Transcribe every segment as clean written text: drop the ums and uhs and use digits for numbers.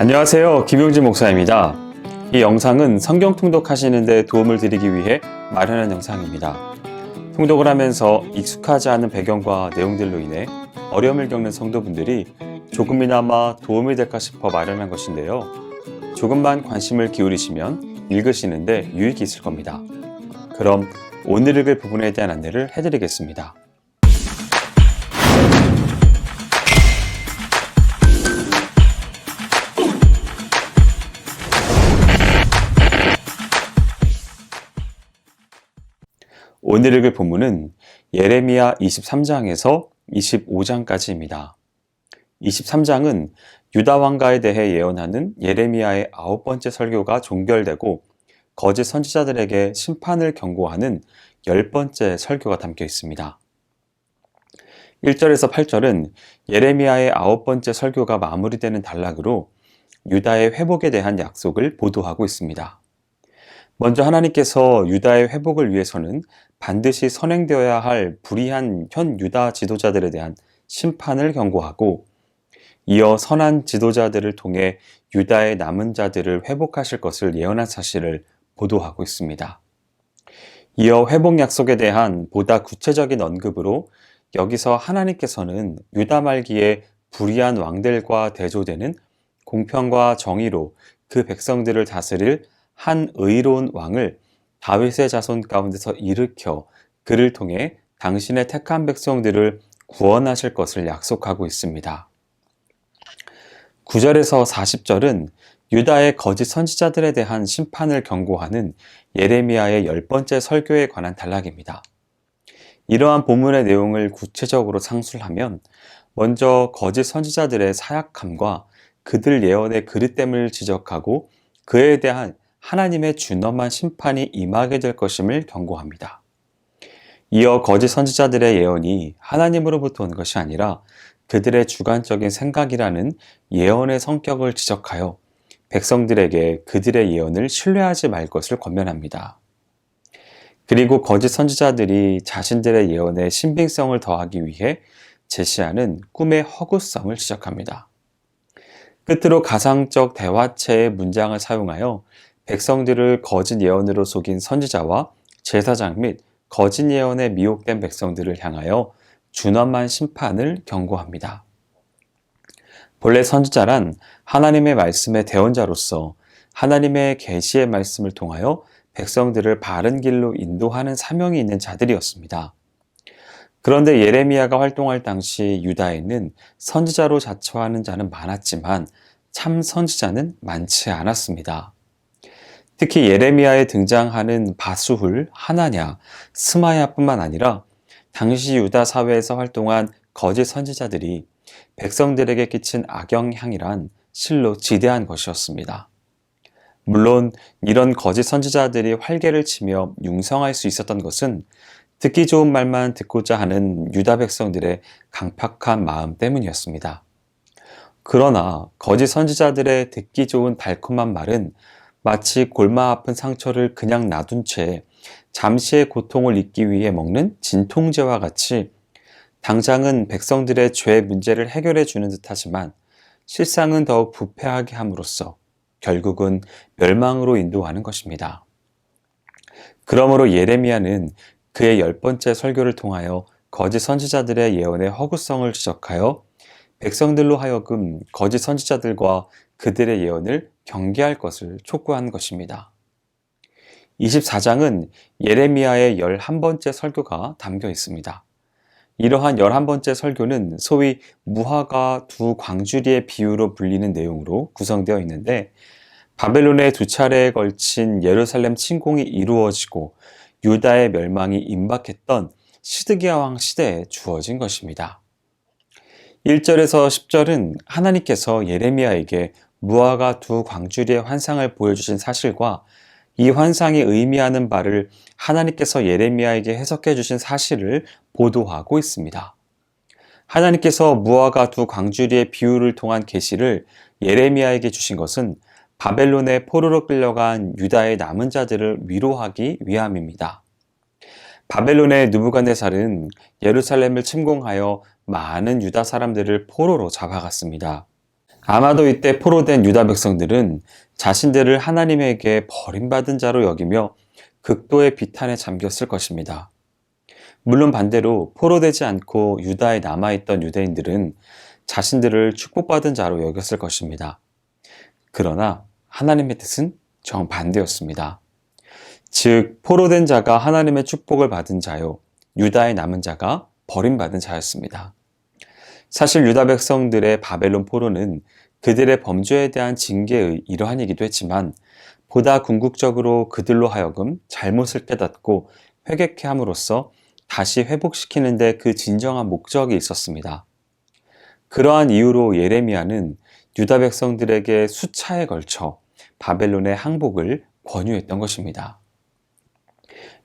안녕하세요. 김용진 목사입니다. 이 영상은 성경 통독하시는 데 도움을 드리기 위해 마련한 영상입니다. 통독을 하면서 익숙하지 않은 배경과 내용들로 인해 어려움을 겪는 성도분들이 조금이나마 도움이 될까 싶어 마련한 것인데요. 조금만 관심을 기울이시면 읽으시는데 유익이 있을 겁니다. 그럼 오늘 읽을 부분에 대한 안내를 해드리겠습니다. 오늘 읽을 본문은 예레미야 23장에서 25장까지입니다. 23장은 유다 왕가에 대해 예언하는 예레미야의 9번째 설교가 종결되고 거짓 선지자들에게 심판을 경고하는 10번째 설교가 담겨 있습니다. 1절에서 8절은 예레미야의 9번째 설교가 마무리되는 단락으로 유다의 회복에 대한 약속을 보도하고 있습니다. 먼저 하나님께서 유다의 회복을 위해서는 반드시 선행되어야 할 불의한 현 유다 지도자들에 대한 심판을 경고하고 이어 선한 지도자들을 통해 유다의 남은 자들을 회복하실 것을 예언한 사실을 보도하고 있습니다. 이어 회복 약속에 대한 보다 구체적인 언급으로 여기서 하나님께서는 유다 말기에 불의한 왕들과 대조되는 공평과 정의로 그 백성들을 다스릴 한 의로운 왕을 다윗의 자손 가운데서 일으켜 그를 통해 당신의 택한 백성들을 구원하실 것을 약속하고 있습니다. 9절에서 40절은 유다의 거짓 선지자들에 대한 심판을 경고하는 예레미야의 10번째 설교에 관한 단락입니다. 이러한 본문의 내용을 구체적으로 상술하면 먼저 거짓 선지자들의 사약함과 그들 예언의 그릇됨을 지적하고 그에 대한 하나님의 준엄한 심판이 임하게 될 것임을 경고합니다. 이어 거짓 선지자들의 예언이 하나님으로부터 온 것이 아니라 그들의 주관적인 생각이라는 예언의 성격을 지적하여 백성들에게 그들의 예언을 신뢰하지 말 것을 권면합니다. 그리고 거짓 선지자들이 자신들의 예언에 신빙성을 더하기 위해 제시하는 꿈의 허구성을 지적합니다. 끝으로 가상적 대화체의 문장을 사용하여 백성들을 거짓 예언으로 속인 선지자와 제사장 및 거짓 예언에 미혹된 백성들을 향하여 준엄한 심판을 경고합니다. 본래 선지자란 하나님의 말씀의 대언자로서 하나님의 계시의 말씀을 통하여 백성들을 바른 길로 인도하는 사명이 있는 자들이었습니다. 그런데 예레미야가 활동할 당시 유다에는 선지자로 자처하는 자는 많았지만 참 선지자는 많지 않았습니다. 특히 예레미야에 등장하는 바수훌, 하나냐, 스마야뿐만 아니라 당시 유다 사회에서 활동한 거짓 선지자들이 백성들에게 끼친 악영향이란 실로 지대한 것이었습니다. 물론 이런 거짓 선지자들이 활개를 치며 융성할 수 있었던 것은 듣기 좋은 말만 듣고자 하는 유다 백성들의 강팍한 마음 때문이었습니다. 그러나 거짓 선지자들의 듣기 좋은 달콤한 말은 마치 골마 아픈 상처를 그냥 놔둔 채 잠시의 고통을 잊기 위해 먹는 진통제와 같이 당장은 백성들의 죄 문제를 해결해 주는 듯하지만 실상은 더욱 부패하게 함으로써 결국은 멸망으로 인도하는 것입니다. 그러므로 예레미야는 그의 10번째 설교를 통하여 거짓 선지자들의 예언의 허구성을 지적하여 백성들로 하여금 거짓 선지자들과 그들의 예언을 경계할 것을 촉구한 것입니다. 24장은 예레미야의 11번째 설교가 담겨 있습니다. 이러한 11번째 설교는 소위 무화과 두 광주리의 비유로 불리는 내용으로 구성되어 있는데 바벨론의 두 차례에 걸친 예루살렘 침공이 이루어지고 유다의 멸망이 임박했던 시드기야 왕 시대에 주어진 것입니다. 1절에서 10절은 하나님께서 예레미야에게 무화과 두 광주리의 환상을 보여주신 사실과 이 환상이 의미하는 바를 하나님께서 예레미야에게 해석해 주신 사실을 보도하고 있습니다. 하나님께서 무화과 두 광주리의 비유를 통한 계시를 예레미야에게 주신 것은 바벨론의 포로로 끌려간 유다의 남은 자들을 위로하기 위함입니다. 바벨론의 느부갓네살은 예루살렘을 침공하여 많은 유다 사람들을 포로로 잡아갔습니다. 아마도 이때 포로된 유다 백성들은 자신들을 하나님에게 버림받은 자로 여기며 극도의 비탄에 잠겼을 것입니다. 물론 반대로 포로되지 않고 유다에 남아있던 유대인들은 자신들을 축복받은 자로 여겼을 것입니다. 그러나 하나님의 뜻은 정반대였습니다. 즉, 포로된 자가 하나님의 축복을 받은 자요, 유다에 남은 자가 버림받은 자였습니다. 사실 유다 백성들의 바벨론 포로는 그들의 범죄에 대한 징계의 일환이기도 했지만 보다 궁극적으로 그들로 하여금 잘못을 깨닫고 회개케 함으로써 다시 회복시키는 데 그 진정한 목적이 있었습니다. 그러한 이유로 예레미야는 유다 백성들에게 수차에 걸쳐 바벨론의 항복을 권유했던 것입니다.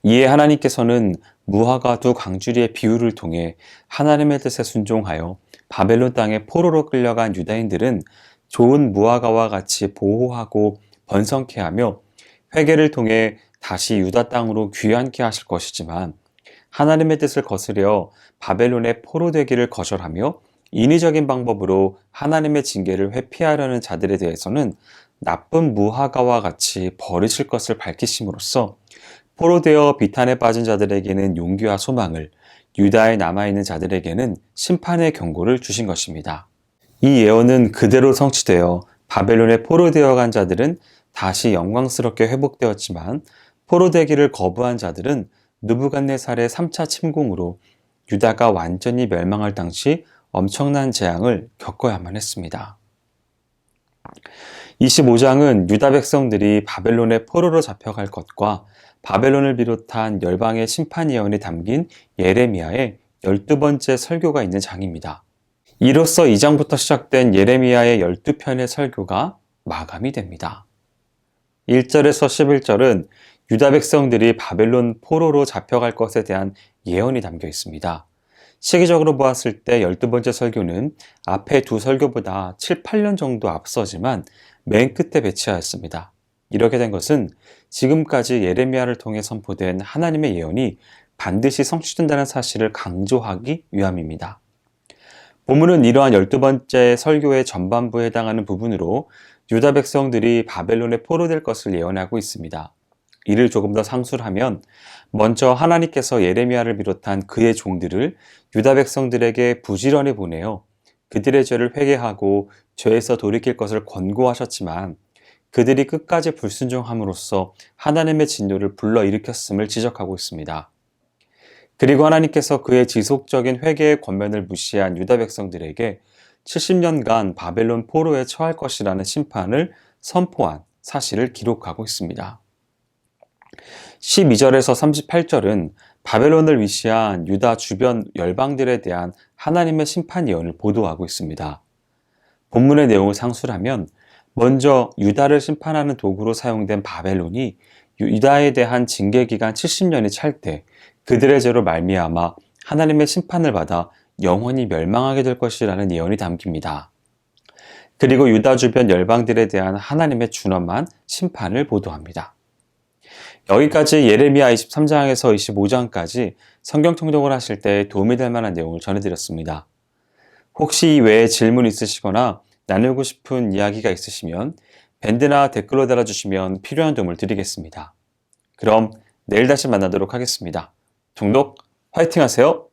이에 하나님께서는 무화과 두 광주리의 비유를 통해 하나님의 뜻에 순종하여 바벨론 땅에 포로로 끌려간 유다인들은 좋은 무화과와 같이 보호하고 번성케 하며 회개를 통해 다시 유다 땅으로 귀환케 하실 것이지만 하나님의 뜻을 거스려 바벨론의 포로되기를 거절하며 인위적인 방법으로 하나님의 징계를 회피하려는 자들에 대해서는 나쁜 무화과와 같이 버리실 것을 밝히심으로써 포로되어 비탄에 빠진 자들에게는 용기와 소망을, 유다에 남아있는 자들에게는 심판의 경고를 주신 것입니다. 이 예언은 그대로 성취되어 바벨론에 포로되어 간 자들은 다시 영광스럽게 회복되었지만 포로되기를 거부한 자들은 느부갓네살의 3차 침공으로 유다가 완전히 멸망할 당시 엄청난 재앙을 겪어야만 했습니다. 25장은 유다 백성들이 바벨론의 포로로 잡혀갈 것과 바벨론을 비롯한 열방의 심판 예언이 담긴 예레미야의 12번째 설교가 있는 장입니다. 이로써 2장부터 시작된 예레미야의 12편의 설교가 마감이 됩니다. 1절에서 11절은 유다 백성들이 바벨론 포로로 잡혀갈 것에 대한 예언이 담겨 있습니다. 시기적으로 보았을 때 12번째 설교는 앞에 두 설교보다 7, 8년 정도 앞서지만 맨 끝에 배치하였습니다. 이렇게 된 것은 지금까지 예레미야를 통해 선포된 하나님의 예언이 반드시 성취된다는 사실을 강조하기 위함입니다. 본문은 이러한 12번째 설교의 전반부에 해당하는 부분으로 유다 백성들이 바벨론에 포로될 것을 예언하고 있습니다. 이를 조금 더 상술하면 먼저 하나님께서 예레미야를 비롯한 그의 종들을 유다 백성들에게 부지런히 보내어 그들의 죄를 회개하고 죄에서 돌이킬 것을 권고하셨지만 그들이 끝까지 불순종함으로써 하나님의 진노를 불러일으켰음을 지적하고 있습니다. 그리고 하나님께서 그의 지속적인 회개의 권면을 무시한 유다 백성들에게 70년간 바벨론 포로에 처할 것이라는 심판을 선포한 사실을 기록하고 있습니다. 12절에서 38절은 바벨론을 위시한 유다 주변 열방들에 대한 하나님의 심판 예언을 보도하고 있습니다. 본문의 내용을 상술하면 먼저 유다를 심판하는 도구로 사용된 바벨론이 유다에 대한 징계 기간 70년이 찰 때 그들의 죄로 말미암아 하나님의 심판을 받아 영원히 멸망하게 될 것이라는 예언이 담깁니다. 그리고 유다 주변 열방들에 대한 하나님의 준엄한 심판을 보도합니다. 여기까지 예레미야 23장에서 25장까지 성경 통독을 하실 때 도움이 될 만한 내용을 전해드렸습니다. 혹시 이 외에 질문 있으시거나 나누고 싶은 이야기가 있으시면 밴드나 댓글로 달아주시면 필요한 도움을 드리겠습니다. 그럼 내일 다시 만나도록 하겠습니다. 통독 화이팅 하세요!